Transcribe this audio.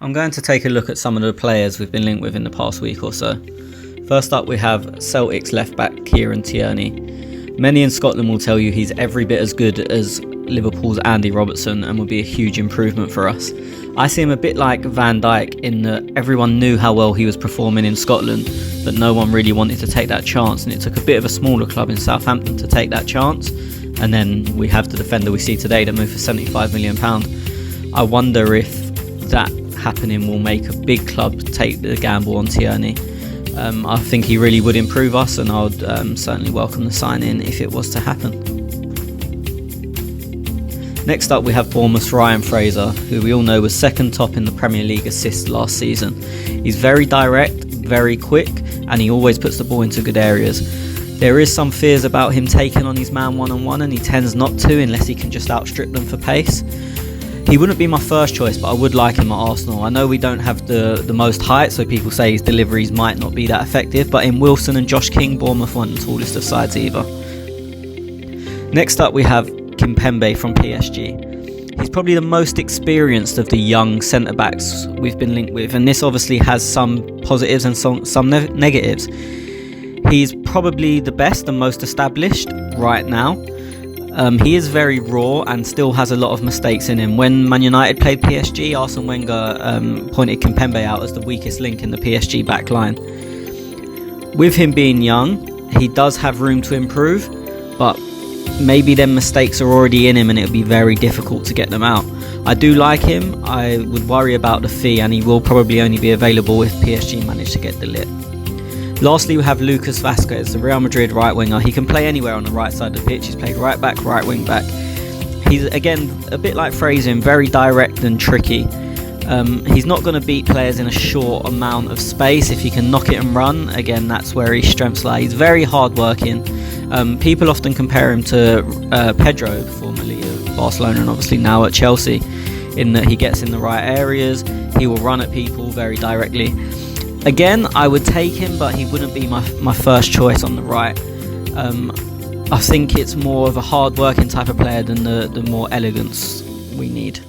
I'm going to take a look at some of the players we've been linked with in the past week or so. First up, we have Celtic's left-back Kieran Tierney. Many in Scotland will tell you he's every bit as good as Liverpool's Andy Robertson and will be a huge improvement for us. I see him a bit like Van Dijk in that everyone knew how well he was performing in Scotland, but no one really wanted to take that chance, and it took a bit of a smaller club in Southampton to take that chance. And then we have the defender we see today that moved for £75 million. I wonder if that happening will make a big club take the gamble on Tierney. I think he really would improve us, and I would certainly welcome the sign-in if it was to happen. Next up, we have Bournemouth's Ryan Fraser, who we all know was second top in the Premier League assists last season. He's very direct, very quick, and he always puts the ball into good areas. There is some fears about him taking on his man one-on-one, and he tends not to unless he can just outstrip them for pace. He wouldn't be my first choice, but I would like him at Arsenal. I know we don't have the most height, so people say his deliveries might not be that effective, but in Wilson and Josh King, Bournemouth weren't the tallest of sides either. Next up, we have Kimpembe from PSG. He's probably the most experienced of the young centre-backs we've been linked with, and this obviously has some positives and some negatives. He's probably the best and most established right now. He is very raw and still has a lot of mistakes in him. When Man United played PSG, Arsene Wenger pointed Kimpembe out as the weakest link in the PSG back line. With him being young, he does have room to improve, but maybe them mistakes are already in him and it'll be very difficult to get them out. I do like him. I would worry about the fee, and he will probably only be available if PSG manage to get the lit. Lastly, we have Lucas Vázquez, the Real Madrid right winger. He can play anywhere on the right side of the pitch. He's played right back, right wing back. He's, again, a bit like Fraser, very direct and tricky. He's not going to beat players in a short amount of space. If he can knock it and run, again, that's where his strengths lie. He's very hard-working. People often compare him to Pedro, formerly of Barcelona and obviously now at Chelsea, in that he gets in the right areas. He will run at people very directly. Again, I would take him, but he wouldn't be my first choice on the right. I think it's more of a hard-working type of player than the more elegance we need.